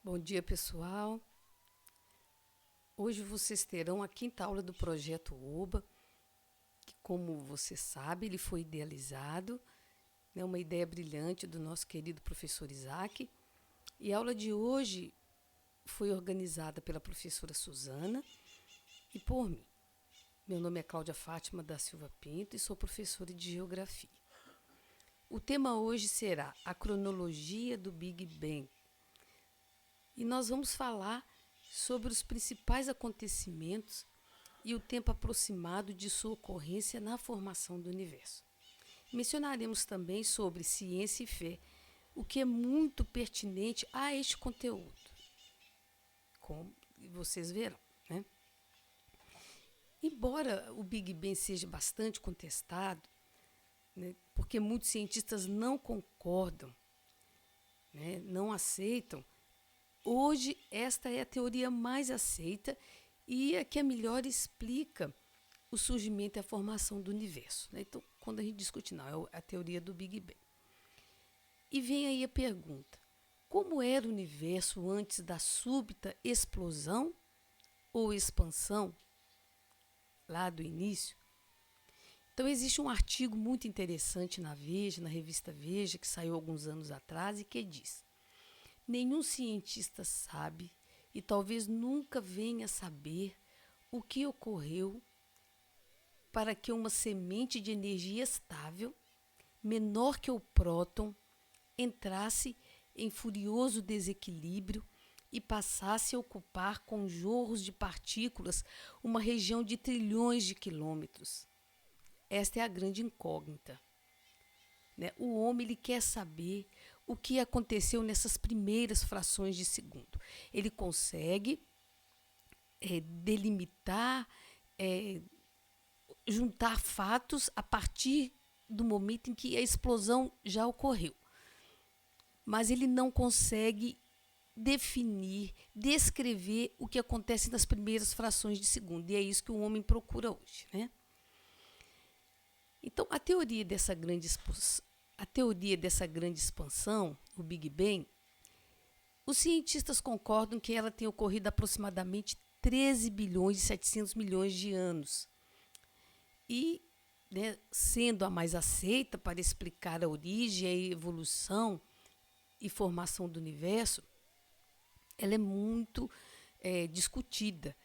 Bom dia, pessoal. Hoje vocês terão a quinta aula do projeto OBA, que, como você sabe, ele foi idealizado, né, uma ideia brilhante do nosso querido professor Isaac. E a aula de hoje foi organizada pela professora Suzana e por mim. Meu nome é Cláudia Fátima da Silva Pinto e sou professora de Geografia. O tema hoje será a cronologia do Big Bang. E nós vamos falar sobre os principais acontecimentos e o tempo aproximado de sua ocorrência na formação do universo. Mencionaremos também sobre ciência e fé, o que é muito pertinente a este conteúdo, como vocês verão, né? Embora o Big Bang seja bastante contestado, né, porque muitos cientistas não concordam, né, não aceitam, hoje esta é a teoria mais aceita e a que melhor explica o surgimento e a formação do universo, né? Então, quando a gente discute, não, é a teoria do Big Bang. E vem aí a pergunta: como era o universo antes da súbita explosão ou expansão lá do início? Então, existe um artigo muito interessante na Veja, na revista Veja, que saiu alguns anos atrás e que diz: nenhum cientista sabe e talvez nunca venha a saber o que ocorreu para que uma semente de energia estável, menor que o próton, entrasse em furioso desequilíbrio e passasse a ocupar com jorros de partículas uma região de trilhões de quilômetros. Esta é a grande incógnita, né? O homem ele quer saber o que aconteceu nessas primeiras frações de segundo. Ele consegue delimitar, juntar fatos a partir do momento em que a explosão já ocorreu. Mas ele não consegue definir, descrever o que acontece nas primeiras frações de segundo. E é isso que o homem procura hoje, né? Então, a teoria dessa grande expansão, o Big Bang, os cientistas concordam que ela tem ocorrido há aproximadamente 13 bilhões e 700 milhões de anos. E, né, sendo a mais aceita para explicar a origem, a evolução e formação do universo, ela é muito discutida.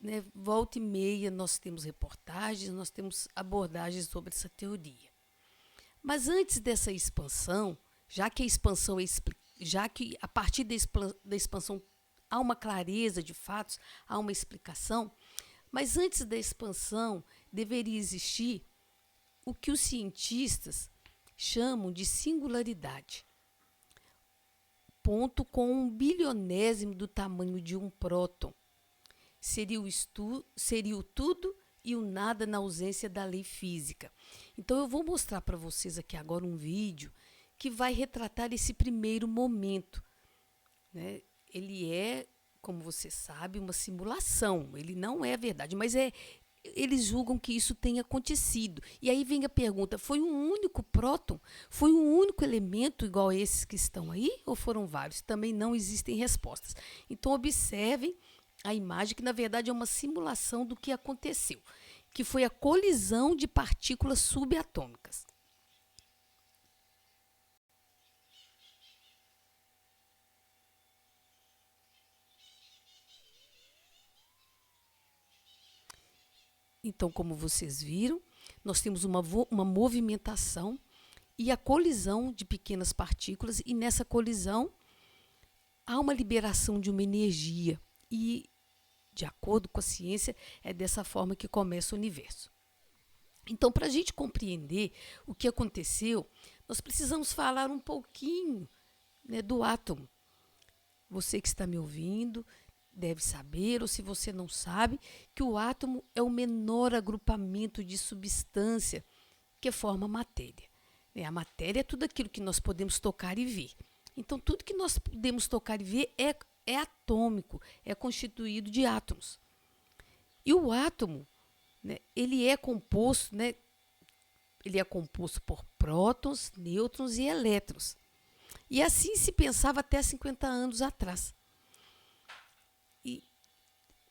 Né, volta e meia nós temos reportagens, nós temos abordagens sobre essa teoria. Mas antes dessa expansão, já que a partir da expansão há uma clareza de fatos, há uma explicação, mas antes da expansão deveria existir o que os cientistas chamam de singularidade. Ponto com 1 bilionésimo do tamanho de um próton. Seria o tudo e o nada na ausência da lei física. Então eu vou mostrar para vocês aqui agora um vídeo que vai retratar esse primeiro momento, né? Ele é, como você sabe, uma simulação. Ele não é verdade, mas eles julgam que isso tenha acontecido. E aí vem a pergunta: foi um único próton? Foi um único elemento igual a esses que estão aí? Ou foram vários? Também não existem respostas. Então observem a imagem, que na verdade é uma simulação do que aconteceu, que foi a colisão de partículas subatômicas. Então, como vocês viram, nós temos uma movimentação e a colisão de pequenas partículas, e nessa colisão há uma liberação de uma energia. E, de acordo com a ciência, é dessa forma que começa o universo. Então, para a gente compreender o que aconteceu, nós precisamos falar um pouquinho, né, do átomo. Você que está me ouvindo deve saber, ou se você não sabe, que o átomo é o menor agrupamento de substância que forma a matéria. A matéria é tudo aquilo que nós podemos tocar e ver. Então, tudo que nós podemos tocar e ver é atômico, é constituído de átomos. E o átomo, né, ele é composto por prótons, nêutrons e elétrons. E assim se pensava até 50 anos atrás. E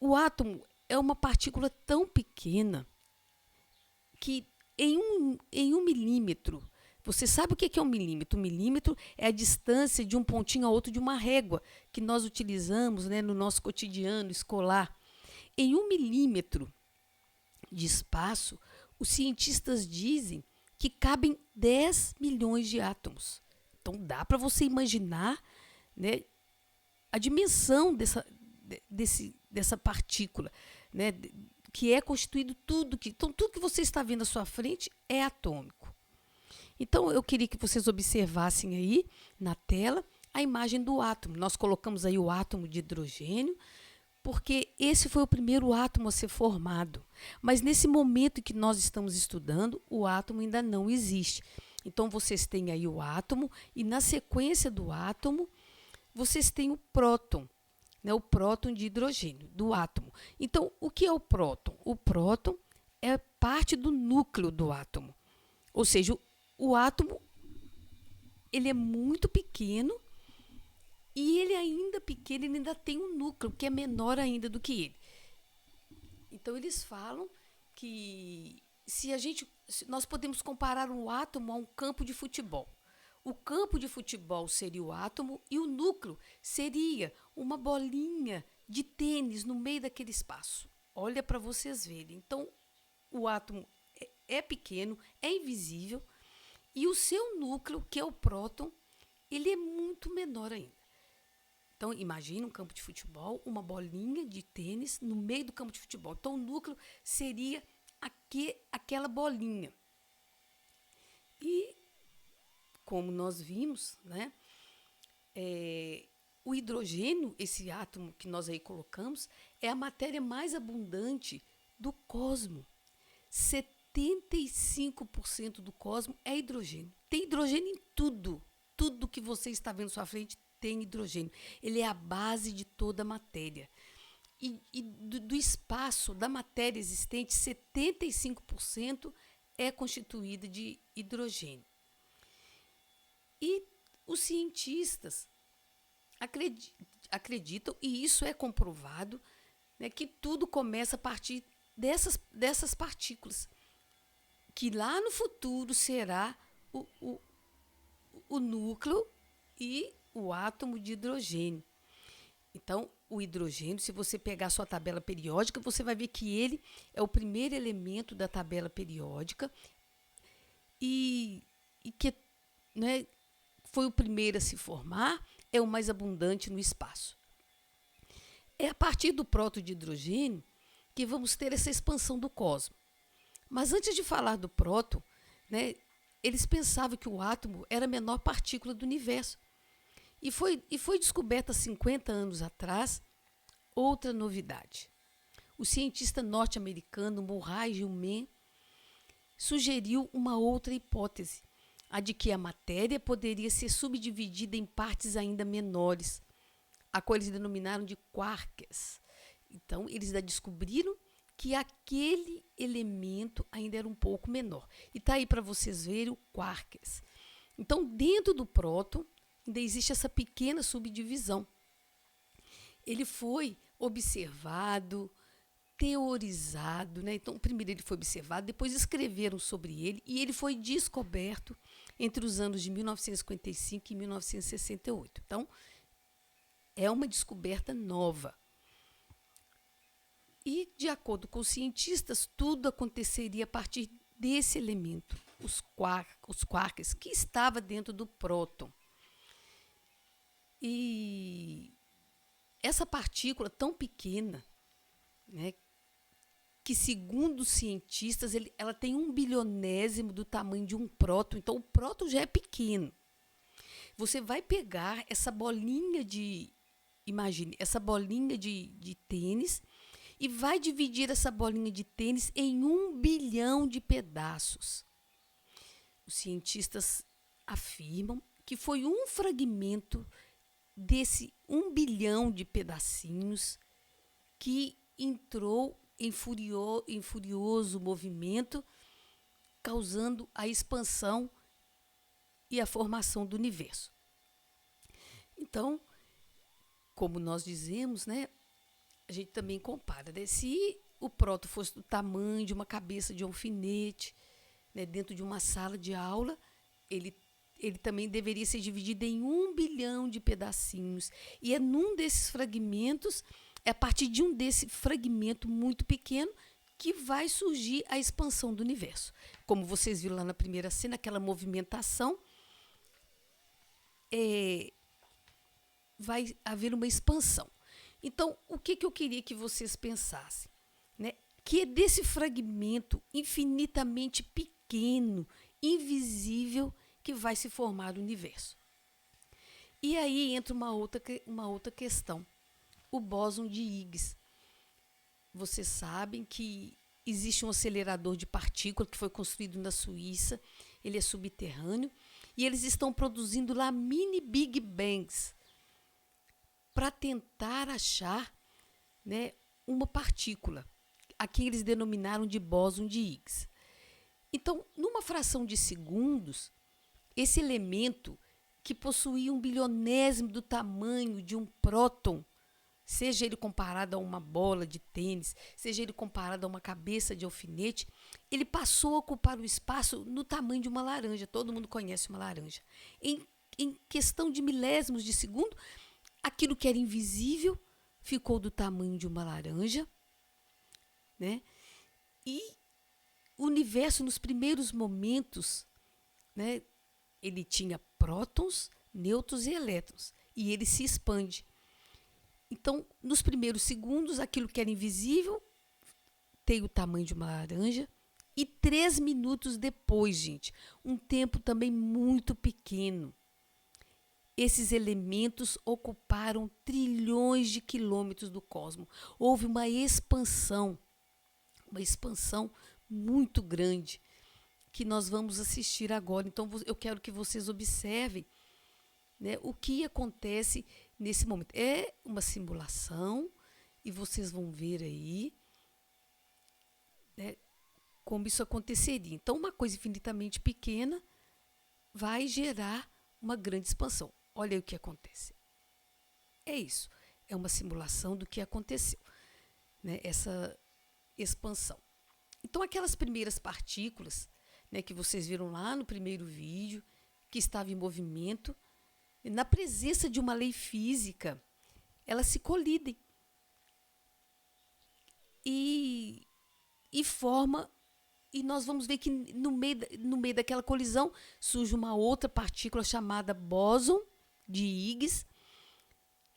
o átomo é uma partícula tão pequena que em um milímetro, você sabe o que é um milímetro? Um milímetro é a distância de um pontinho a outro de uma régua que nós utilizamos, né, no nosso cotidiano escolar. Em um milímetro de espaço, os cientistas dizem que cabem 10 milhões de átomos. Então dá para você imaginar, né, a dimensão dessa partícula, né, que é constituído então tudo que você está vendo à sua frente é atômico. Então eu queria que vocês observassem aí na tela a imagem do átomo. Nós colocamos aí o átomo de hidrogênio, porque esse foi o primeiro átomo a ser formado. Mas nesse momento que nós estamos estudando, o átomo ainda não existe. Então vocês têm aí o átomo e na sequência do átomo vocês têm o próton, né, o próton de hidrogênio do átomo. Então, o que é o próton? O próton é parte do núcleo do átomo. Ou seja, o átomo ele é muito pequeno e ele ainda pequeno, ele ainda tem um núcleo que é menor ainda do que ele. Então, eles falam que nós podemos comparar um átomo a um campo de futebol. O campo de futebol seria o átomo e o núcleo seria uma bolinha de tênis no meio daquele espaço. Olha para vocês verem. Então, o átomo é pequeno, é invisível e o seu núcleo, que é o próton, ele é muito menor ainda. Então, imagine um campo de futebol, uma bolinha de tênis no meio do campo de futebol. Então, o núcleo seria aquela bolinha. E como nós vimos, né, o hidrogênio, esse átomo que nós aí colocamos, é a matéria mais abundante do cosmos. 75% do cosmos é hidrogênio. Tem hidrogênio em tudo. Tudo que você está vendo à sua frente tem hidrogênio. Ele é a base de toda a matéria. E do espaço, da matéria existente, 75% é constituída de hidrogênio. E os cientistas acreditam, e isso é comprovado, né, que tudo começa a partir dessas partículas, que lá no futuro será o núcleo e o átomo de hidrogênio. Então, o hidrogênio, se você pegar a sua tabela periódica, você vai ver que ele é o primeiro elemento da tabela periódica e que, né, foi o primeiro a se formar, é o mais abundante no espaço. É a partir do próton de hidrogênio que vamos ter essa expansão do cosmos. Mas antes de falar do próton, né, eles pensavam que o átomo era a menor partícula do universo. E foi descoberta 50 anos atrás outra novidade. O cientista norte-americano Murray Gell-Mann sugeriu uma outra hipótese, a de que a matéria poderia ser subdividida em partes ainda menores, a qual eles denominaram de quarks. Então, eles já descobriram que aquele elemento ainda era um pouco menor. E está aí para vocês verem o quarks. Então, dentro do próton, ainda existe essa pequena subdivisão. Ele foi observado, teorizado, né? Então, primeiro ele foi observado, depois escreveram sobre ele e ele foi descoberto entre os anos de 1955 e 1968. Então, é uma descoberta nova. E, de acordo com os cientistas, tudo aconteceria a partir desse elemento, os quarks, que estava dentro do próton. E essa partícula tão pequena, né, que segundo os cientistas, ela tem 1 bilionésimo do tamanho de um próton. Então, o próton já é pequeno. Você vai pegar essa bolinha essa bolinha de tênis e vai dividir essa bolinha de tênis em 1 bilhão de pedaços. Os cientistas afirmam que foi um fragmento desse 1 bilhão de pedacinhos que entrou em furioso movimento, causando a expansão e a formação do universo. Então, como nós dizemos, né, a gente também compara, né? Se o próton fosse do tamanho de uma cabeça de alfinete, né, dentro de uma sala de aula, ele também deveria ser dividido em 1 bilhão de pedacinhos. E é num desses fragmentos, é a partir de um desse fragmento muito pequeno, que vai surgir a expansão do universo. Como vocês viram lá na primeira cena, aquela movimentação, vai haver uma expansão. Então, o que eu queria que vocês pensassem? Né? Que é desse fragmento infinitamente pequeno, invisível, que vai se formar o universo. E aí entra uma outra questão. O bóson de Higgs. Vocês sabem que existe um acelerador de partículas que foi construído na Suíça. Ele é subterrâneo. E eles estão produzindo lá mini Big Bangs para tentar achar, né, uma partícula. Aqui eles denominaram de bóson de Higgs. Então, numa fração de segundos, esse elemento que possuía 1 bilionésimo do tamanho de um próton, seja ele comparado a uma bola de tênis, seja ele comparado a uma cabeça de alfinete, ele passou a ocupar o espaço no tamanho de uma laranja. Todo mundo conhece uma laranja. Em questão de milésimos de segundo, aquilo que era invisível ficou do tamanho de uma laranja, né? E o universo, nos primeiros momentos, né, ele tinha prótons, nêutrons e elétrons, e ele se expande. Então, nos primeiros segundos, aquilo que era invisível tem o tamanho de uma laranja, e 3 minutos depois, gente, um tempo também muito pequeno, esses elementos ocuparam trilhões de quilômetros do cosmos. Houve uma expansão muito grande, que nós vamos assistir agora. Então, eu quero que vocês observem, né, o que acontece nesse momento. É uma simulação, e vocês vão ver aí, né, como isso aconteceria. Então, uma coisa infinitamente pequena vai gerar uma grande expansão. Olha aí o que acontece. É isso. É uma simulação do que aconteceu, né, essa expansão. Então, aquelas primeiras partículas, né, que vocês viram lá no primeiro vídeo, que estava em movimento, na presença de uma lei física, elas se colidem e forma, e nós vamos ver que no meio daquela colisão surge uma outra partícula chamada bóson de Higgs,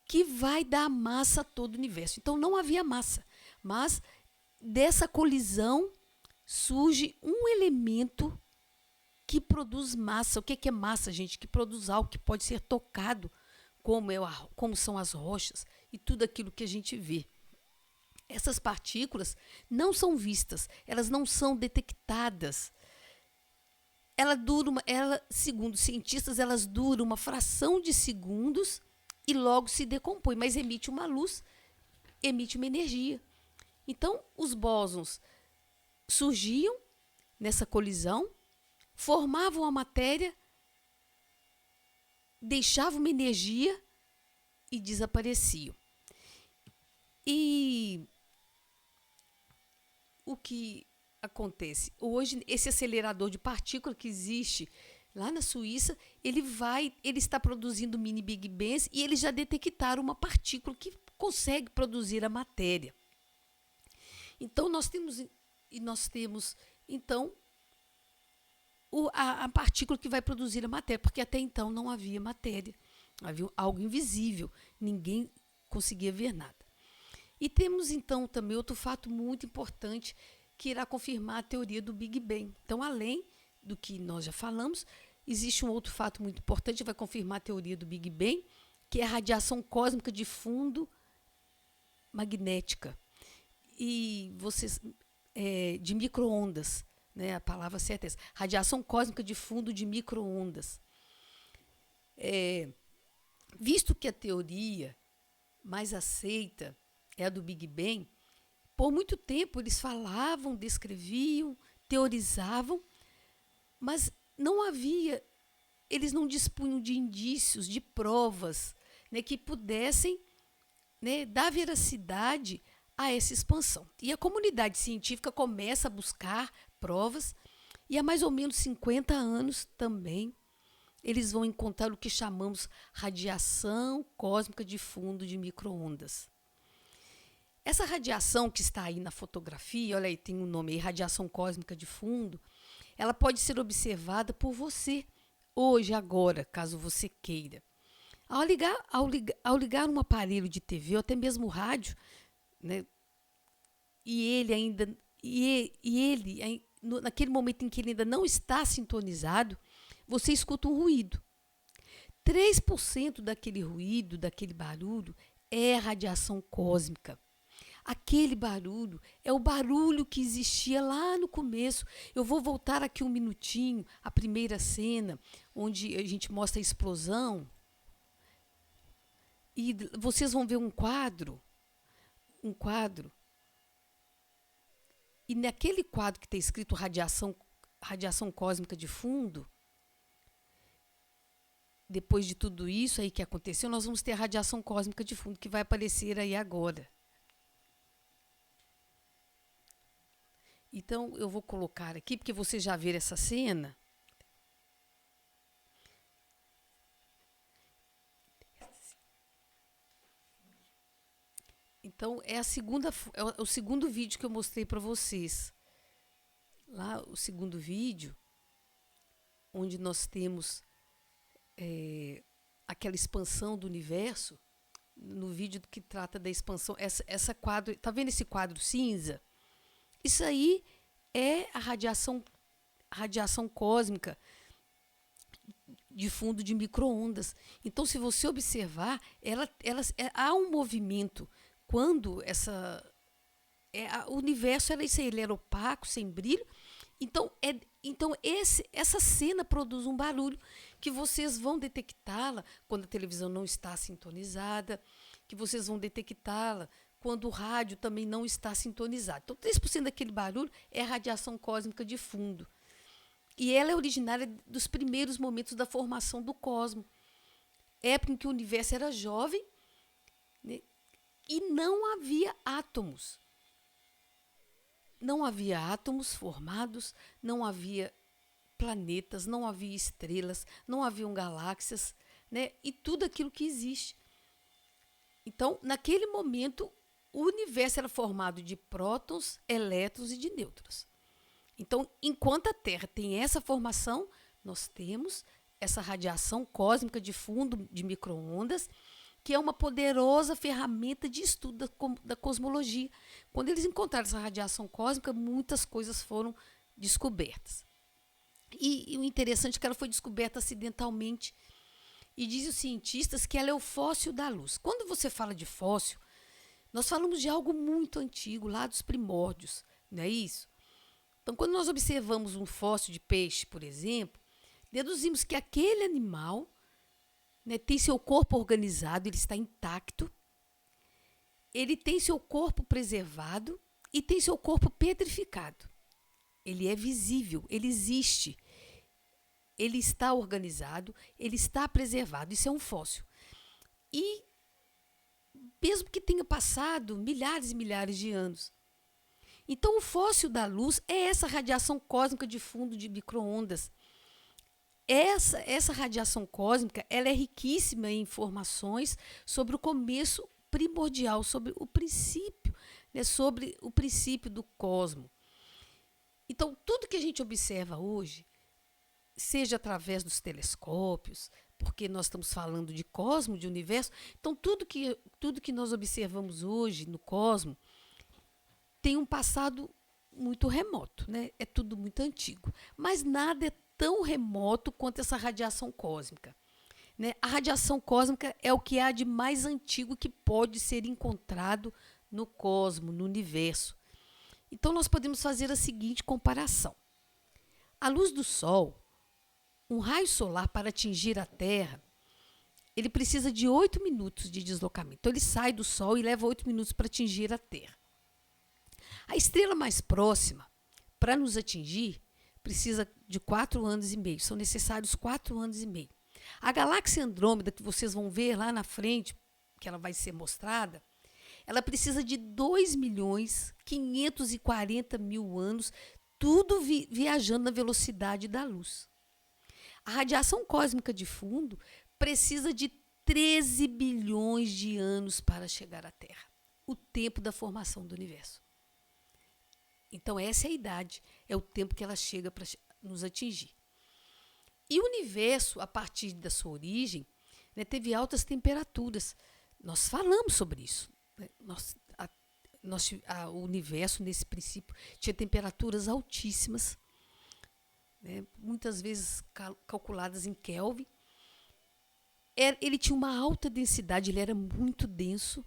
que vai dar massa a todo o universo. Então não havia massa, mas dessa colisão surge um elemento que produz massa. O que é massa, gente? Que produz algo que pode ser tocado, como são as rochas e tudo aquilo que a gente vê. Essas partículas não são vistas, elas não são detectadas. Segundo cientistas, elas duram uma fração de segundos e logo se decompõem, mas emite uma luz, emite uma energia. Então, os bósons surgiam nessa colisão, formavam a matéria, deixavam uma energia e desapareciam. E o que acontece? Hoje, esse acelerador de partícula que existe lá na Suíça, ele está produzindo mini Big Bangs, e eles já detectaram uma partícula que consegue produzir a matéria. Então, nós temos então, a partícula que vai produzir a matéria, porque até então não havia matéria, havia algo invisível, ninguém conseguia ver nada. E temos então também outro fato muito importante que irá confirmar a teoria do Big Bang. Então, além do que nós já falamos, existe um outro fato muito importante que vai confirmar a teoria do Big Bang, que é a radiação cósmica de fundo magnética. E de micro-ondas, né? A palavra certa é essa, radiação cósmica de fundo de micro-ondas. Visto que a teoria mais aceita é a do Big Bang, por muito tempo eles falavam, descreviam, teorizavam, mas eles não dispunham de indícios, de provas né, que pudessem, né, dar veracidade a essa expansão. E a comunidade científica começa a buscar provas, e há mais ou menos 50 anos também eles vão encontrar o que chamamos radiação cósmica de fundo de micro-ondas. Essa radiação que está aí na fotografia, olha aí, tem um nome aí, radiação cósmica de fundo, ela pode ser observada por você, hoje, agora, caso você queira. Ao ligar um aparelho de TV, ou até mesmo rádio, né, naquele momento em que ele ainda não está sintonizado, você escuta um ruído. 3% daquele ruído, daquele barulho, é radiação cósmica. Aquele barulho é o barulho que existia lá no começo. Eu vou voltar aqui um minutinho, a primeira cena, onde a gente mostra a explosão. E vocês vão ver um quadro. E naquele quadro que está escrito radiação cósmica de fundo, depois de tudo isso aí que aconteceu, nós vamos ter a radiação cósmica de fundo, que vai aparecer aí agora. Então, eu vou colocar aqui, porque vocês já viram essa cena. Então, é o segundo vídeo que eu mostrei para vocês. Lá, o segundo vídeo, onde nós temos aquela expansão do universo, no vídeo que trata da expansão, essa quadro, tá vendo esse quadro cinza? Isso aí é a radiação cósmica de fundo de micro-ondas. Então, se você observar, há um movimento quando o universo ele era opaco, sem brilho. Então, essa cena produz um barulho que vocês vão detectá-la quando a televisão não está sintonizada, que vocês vão detectá-la quando o rádio também não está sintonizado. Então, 3% daquele barulho é radiação cósmica de fundo. E ela é originária dos primeiros momentos da formação do cosmos. Época em que o universo era jovem, né, e não havia átomos. Não havia átomos formados, não havia planetas, não havia estrelas, não haviam galáxias, né, e tudo aquilo que existe. Então, naquele momento, o universo era formado de prótons, elétrons e de nêutrons. Então, enquanto a Terra tem essa formação, nós temos essa radiação cósmica de fundo de micro-ondas, que é uma poderosa ferramenta de estudo da cosmologia. Quando eles encontraram essa radiação cósmica, muitas coisas foram descobertas. E o interessante é que ela foi descoberta acidentalmente. E dizem os cientistas que ela é o fóssil da luz. Quando você fala de fóssil, nós falamos de algo muito antigo, lá dos primórdios, não é isso? Então, quando nós observamos um fóssil de peixe, por exemplo, deduzimos que aquele animal, né, tem seu corpo organizado, ele está intacto, ele tem seu corpo preservado e tem seu corpo petrificado. Ele é visível, ele existe, ele está organizado, ele está preservado. Isso é um fóssil. E mesmo que tenha passado milhares e milhares de anos. Então, o fóssil da luz é essa radiação cósmica de fundo de micro-ondas. Essa radiação cósmica, ela é riquíssima em informações sobre o começo primordial, sobre o princípio, né, sobre o princípio do cosmos. Então, tudo que a gente observa hoje, seja através dos telescópios, porque nós estamos falando de cosmos, de universo, então tudo que nós observamos hoje no cosmos tem um passado muito remoto, né? É tudo muito antigo, mas nada é tão remoto quanto essa radiação cósmica, né? A radiação cósmica é o que há de mais antigo que pode ser encontrado no cosmos, no universo. Então, nós podemos fazer a seguinte comparação. A luz do Sol, um raio solar para atingir a Terra, ele precisa de 8 minutos de deslocamento. Então, ele sai do Sol e leva 8 minutos para atingir a Terra. A estrela mais próxima, para nos atingir, precisa de 4 anos e meio. São necessários 4 anos e meio. A galáxia Andrômeda, que vocês vão ver lá na frente, que ela vai ser mostrada, ela precisa de 2.540.000 anos, tudo viajando na velocidade da luz. A radiação cósmica de fundo precisa de 13 bilhões de anos para chegar à Terra, o tempo da formação do universo. Então, essa é a idade, é o tempo que ela chega para nos atingir. E o universo, a partir da sua origem, né, teve altas temperaturas. Nós falamos sobre isso. Né? O universo, nesse princípio, tinha temperaturas altíssimas, né, muitas vezes calculadas em Kelvin. Ele tinha uma alta densidade, ele era muito denso.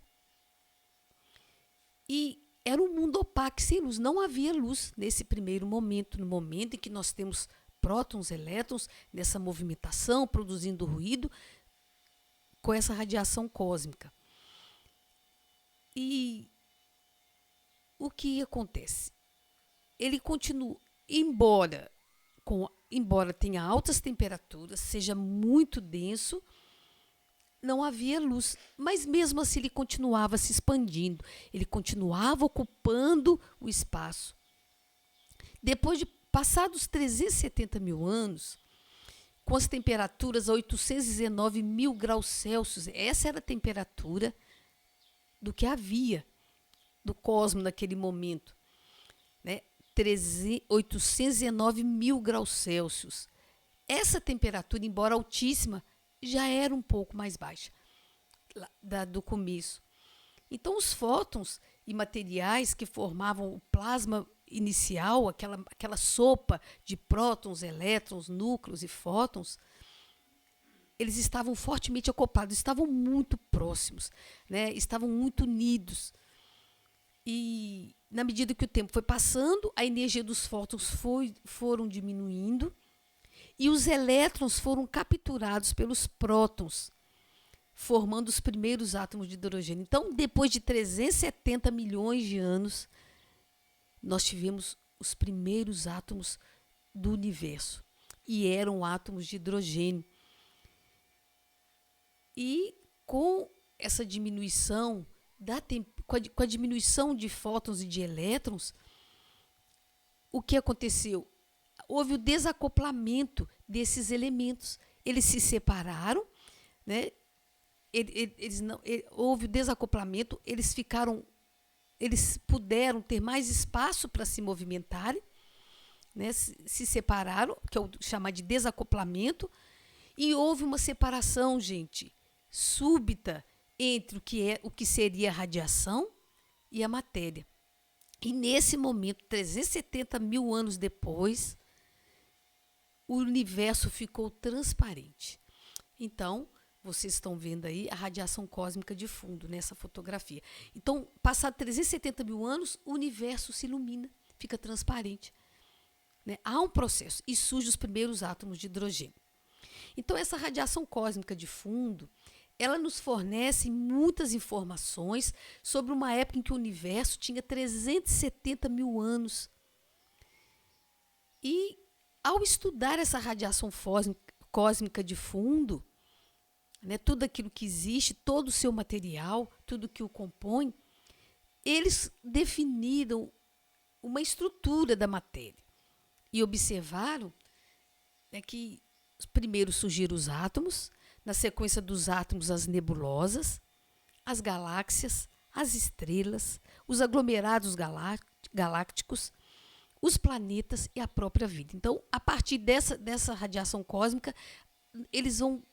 E era um mundo opaco, sem luz. Não havia luz nesse primeiro momento, no momento em que nós temos prótons, elétrons, nessa movimentação, produzindo ruído, com essa radiação cósmica. E o que acontece? Ele continua, embora tenha altas temperaturas, seja muito denso, não havia luz, mas mesmo assim ele continuava se expandindo, ele continuava ocupando o espaço. Depois de passados 370.000 anos, com as temperaturas a 819.000 graus Celsius, essa era a temperatura do que havia do cosmos naquele momento, né? 819.000 graus Celsius. Essa temperatura, embora altíssima, já era um pouco mais baixa do começo. Então, os fótons e materiais que formavam o plasma inicial, aquela sopa de prótons, elétrons, núcleos e fótons, eles estavam fortemente acoplados, estavam muito próximos, né? Estavam muito unidos. E, na medida que o tempo foi passando, a energia dos fótons foram diminuindo, e os elétrons foram capturados pelos prótons, formando os primeiros átomos de hidrogênio. Então, depois de 370 milhões de anos, nós tivemos os primeiros átomos do universo, e eram átomos de hidrogênio. E com essa diminuição, com a diminuição de fótons e de elétrons, o que aconteceu? Houve o desacoplamento desses elementos. Eles se separaram, né? Houve o desacoplamento, eles puderam ter mais espaço para se movimentarem, né? Se separaram, que é o chamar de desacoplamento, e houve uma separação, gente, súbita entre o que seria a radiação e a matéria. E nesse momento, 370.000 anos depois, o universo ficou transparente. Então, vocês estão vendo aí a radiação cósmica de fundo nessa fotografia. Então, passado 370.000 anos, o universo se ilumina, fica transparente, né? Há um processo e surgem os primeiros átomos de hidrogênio. Então, essa radiação cósmica de fundo, ela nos fornece muitas informações sobre uma época em que o universo tinha 370.000 anos. E, ao estudar essa radiação cósmica de fundo, né, tudo aquilo que existe, todo o seu material, tudo que o compõe, eles definiram uma estrutura da matéria e observaram, né, que primeiro surgiram os átomos, na sequência dos átomos as nebulosas, as galáxias, as estrelas, os aglomerados galácticos, os planetas e a própria vida. Então, a partir dessa radiação cósmica, eles vão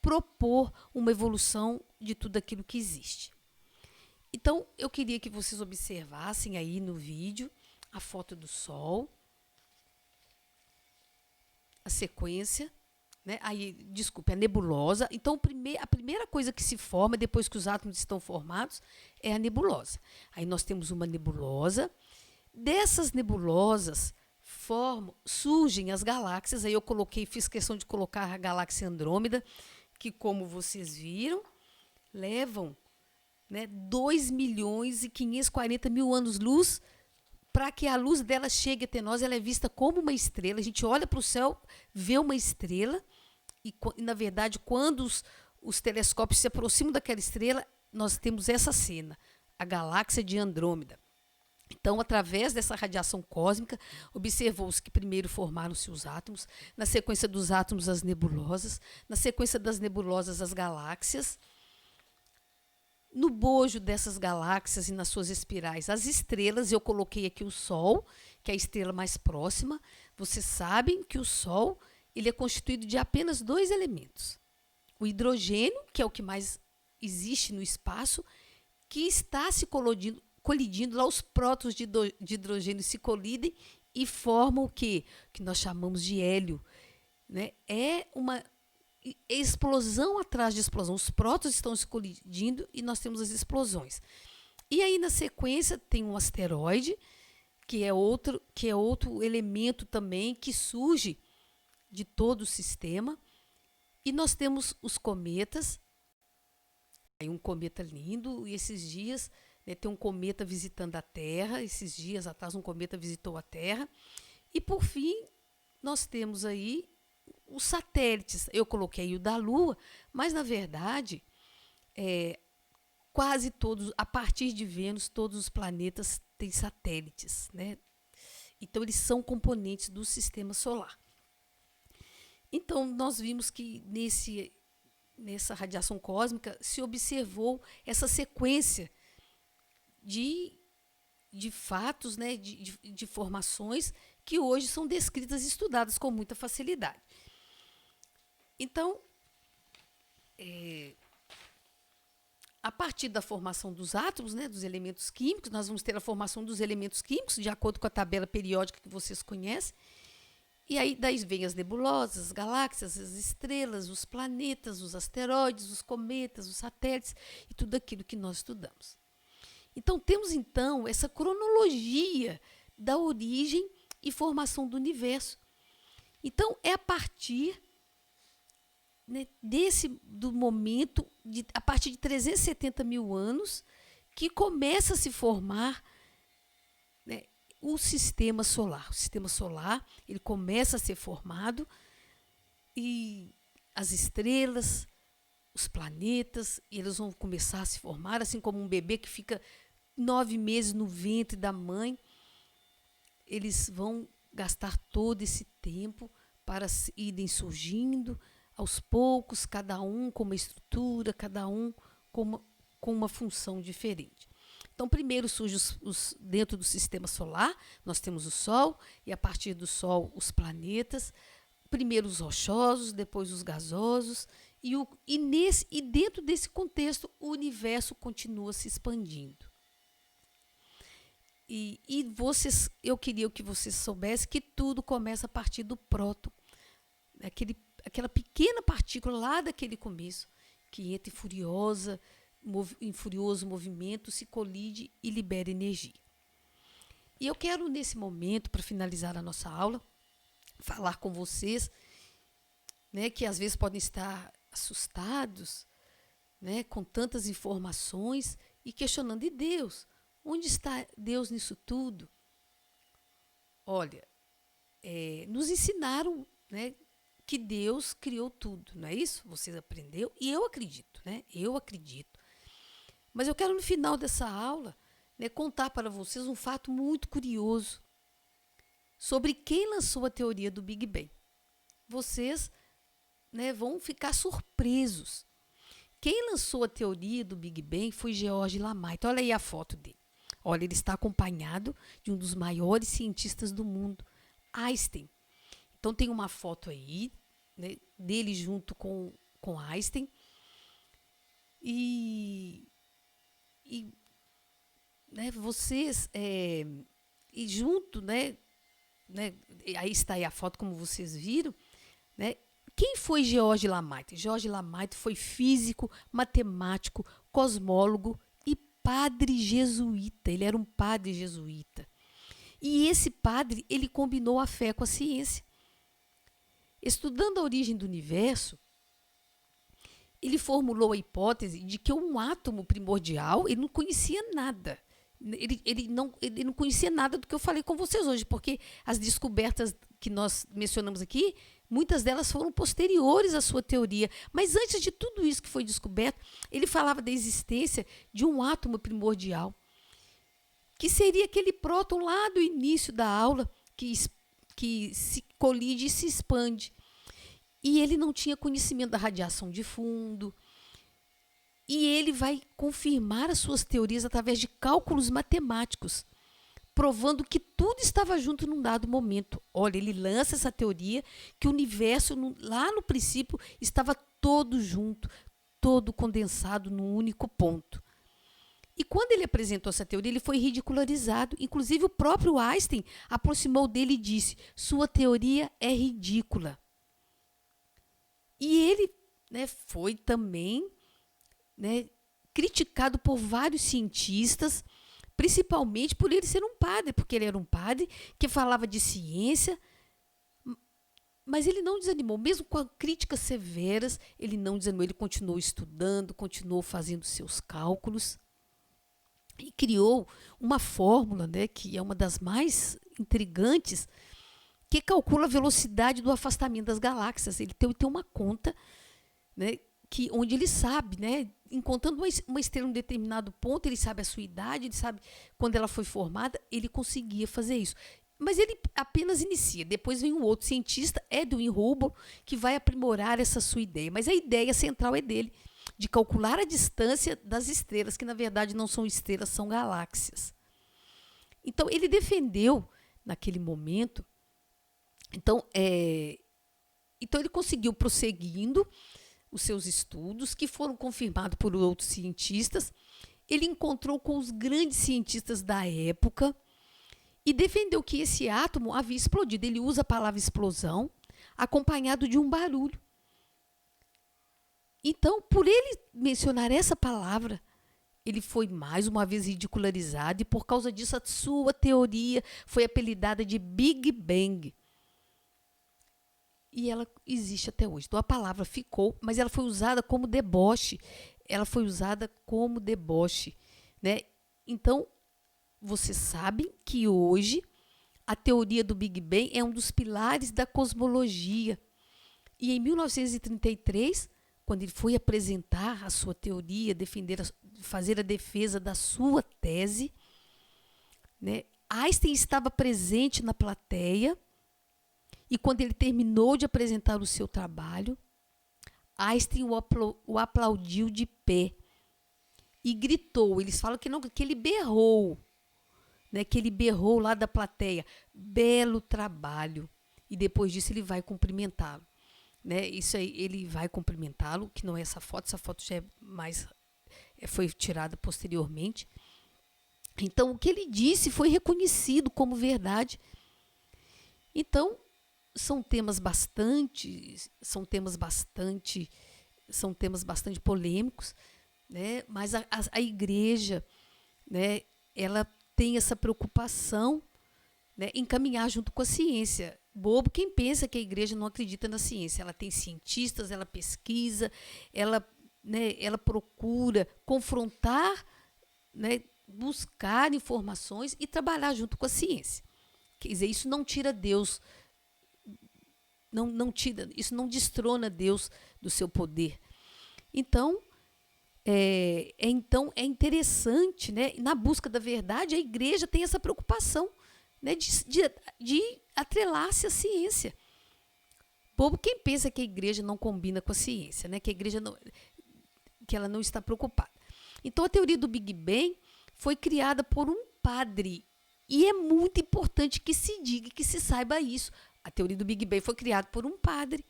propor uma evolução de tudo aquilo que existe. Então, eu queria que vocês observassem aí no vídeo a foto do Sol, a sequência, né? A nebulosa. Então, a primeira coisa que se forma depois que os átomos estão formados é a nebulosa. Aí nós temos uma nebulosa. Dessas nebulosas surgem as galáxias. Aí eu fiz questão de colocar a galáxia Andrômeda, que, como vocês viram, levam, né, 2.540.000 anos-luz para que a luz dela chegue até nós. Ela é vista como uma estrela. A gente olha para o céu, vê uma estrela, e, na verdade, quando os telescópios se aproximam daquela estrela, nós temos essa cena, a galáxia de Andrômeda. Então, através dessa radiação cósmica, observou-se que primeiro formaram-se os átomos, na sequência dos átomos as nebulosas, na sequência das nebulosas as galáxias, no bojo dessas galáxias e nas suas espirais as estrelas. Eu coloquei aqui o Sol, que é a estrela mais próxima. Vocês sabem que o Sol ele é constituído de apenas 2 elementos. O hidrogênio, que é o que mais existe no espaço, que está se colidindo lá, os prótons de hidrogênio se colidem e formam o quê? Que nós chamamos de hélio. Né? É uma explosão atrás de explosão. Os prótons estão se colidindo e nós temos as explosões. E aí, na sequência, tem um asteroide, que é outro elemento também que surge de todo o sistema. E nós temos os cometas. Aí um cometa lindo, e esses dias, né, tem um cometa visitando a Terra. Esses dias atrás um cometa visitou a Terra. E por fim, nós temos aí os satélites. Eu coloquei o da Lua, mas na verdade, quase todos, a partir de Vênus, todos os planetas têm satélites, né? Então eles são componentes do sistema solar. Então nós vimos que nessa radiação cósmica se observou essa sequência de fatos, né, de formações que hoje são descritas e estudadas com muita facilidade. Então, a partir da formação dos átomos, né, dos elementos químicos, nós vamos ter a formação dos elementos químicos, de acordo com a tabela periódica que vocês conhecem. E aí daí vem as nebulosas, as galáxias, as estrelas, os planetas, os asteroides, os cometas, os satélites e tudo aquilo que nós estudamos. Então, temos então essa cronologia da origem e formação do universo. Então, é a partir, né, do momento, a partir de 370 mil anos, que começa a se formar, né, o sistema solar. O sistema solar ele começa a ser formado e as estrelas, os planetas, eles vão começar a se formar, assim como um bebê que fica 9 meses no ventre da mãe. Eles vão gastar todo esse tempo para irem surgindo aos poucos, cada um com uma estrutura, cada um com uma função diferente. Então, primeiro surge dentro do sistema solar, nós temos o Sol, e a partir do Sol os planetas, primeiro os rochosos, depois os gasosos, e dentro desse contexto o universo continua se expandindo. E eu queria que vocês soubessem que tudo começa a partir do próton, aquela pequena partícula lá daquele começo, que entra em furioso movimento, se colide e libera energia. E eu quero, nesse momento, para finalizar a nossa aula, falar com vocês, né, que às vezes podem estar assustados, né, com tantas informações e questionando, e Deus? Onde está Deus nisso tudo? Olha, nos ensinaram, né, que Deus criou tudo, não é isso? Vocês aprenderam? E eu acredito, né? Eu acredito. Mas eu quero, no final dessa aula, né, contar para vocês um fato muito curioso sobre quem lançou a teoria do Big Bang. Vocês, né, vão ficar surpresos. Quem lançou a teoria do Big Bang foi George Lamaitre. Olha aí a foto dele. Olha, ele está acompanhado de um dos maiores cientistas do mundo, Einstein. Então, tem uma foto aí, né, dele junto com Einstein. Né, vocês, e junto, né, aí está aí a foto, como vocês viram, né? Quem foi George Lamaitre? George Lamaitre foi físico, matemático, cosmólogo e padre jesuíta. Ele era um padre jesuíta. E esse padre, ele combinou a fé com a ciência. Estudando a origem do universo, ele formulou a hipótese de que um átomo primordial, ele não conhecia nada. Ele não conhecia nada do que eu falei com vocês hoje, porque as descobertas que nós mencionamos aqui Muitas delas foram posteriores à sua teoria. Mas antes de tudo isso que foi descoberto, ele falava da existência de um átomo primordial, que seria aquele próton lá do início da aula, que se colide e se expande. E ele não tinha conhecimento da radiação de fundo. E ele vai confirmar as suas teorias através de cálculos matemáticos, provando que tudo estava junto num dado momento. Olha, ele lança essa teoria que o universo, lá no princípio, estava todo junto, todo condensado num único ponto. E quando ele apresentou essa teoria, ele foi ridicularizado. Inclusive, o próprio Einstein aproximou dele e disse: sua teoria é ridícula. E ele, foi também, criticado por vários cientistas, principalmente por ele ser um padre, porque ele era um padre que falava de ciência, mas ele não desanimou. Mesmo com críticas severas, ele não desanimou. Ele continuou estudando, continuou fazendo seus cálculos e criou uma fórmula, que é uma das mais intrigantes, que calcula a velocidade do afastamento das galáxias. Ele tem uma conta, onde ele sabe, encontrando uma estrela em um determinado ponto, ele sabe a sua idade, ele sabe quando ela foi formada, ele conseguia fazer isso. Mas ele apenas inicia. Depois vem um outro cientista, Edwin Hubble, que vai aprimorar essa sua ideia. Mas a ideia central é dele, de calcular a distância das estrelas, que na verdade não são estrelas, são galáxias. Então, ele defendeu, naquele momento, então ele conseguiu, prosseguindo os seus estudos, que foram confirmados por outros cientistas. Ele encontrou com os grandes cientistas da época e defendeu que esse átomo havia explodido. Ele usa a palavra explosão, acompanhado de um barulho. Então, por ele mencionar essa palavra, ele foi mais uma vez ridicularizado e, por causa disso, a sua teoria foi apelidada de Big Bang. E ela existe até hoje. Então, a palavra ficou, mas ela foi usada como deboche. Então, vocês sabem que hoje a teoria do Big Bang é um dos pilares da cosmologia. E em 1933, quando ele foi apresentar a sua teoria, fazer a defesa da sua tese, Einstein estava presente na plateia. E quando ele terminou de apresentar o seu trabalho, Einstein o aplaudiu de pé e gritou. Eles falam que ele berrou, que ele berrou lá da plateia: belo trabalho. E depois disso ele vai cumprimentá-lo. Isso aí, ele vai cumprimentá-lo, que não é essa foto já foi tirada posteriormente. Então, o que ele disse foi reconhecido como verdade. Então, são temas bastante polêmicos, mas a igreja, ela tem essa preocupação, em caminhar junto com a ciência. Bobo quem pensa que a igreja não acredita na ciência. Ela tem cientistas, ela pesquisa, ela procura confrontar, buscar informações e trabalhar junto com a ciência. Quer dizer, isso não tira Deus, isso não destrona Deus do seu poder. Então, é interessante, na busca da verdade, a igreja tem essa preocupação, de atrelar-se à ciência. Bobo quem pensa que a igreja não combina com a ciência, que a igreja que ela não está preocupada. Então, a teoria do Big Bang foi criada por um padre. E é muito importante que se diga, que se saiba isso. A teoria do Big Bang foi criada por um padre.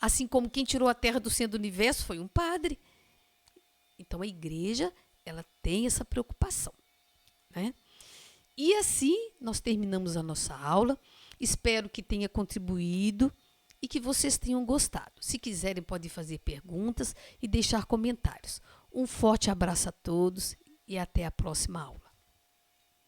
Assim como quem tirou a Terra do centro do universo foi um padre. Então, a igreja, ela tem essa preocupação. E assim, nós terminamos a nossa aula. Espero que tenha contribuído e que vocês tenham gostado. Se quiserem, podem fazer perguntas e deixar comentários. Um forte abraço a todos e até a próxima aula.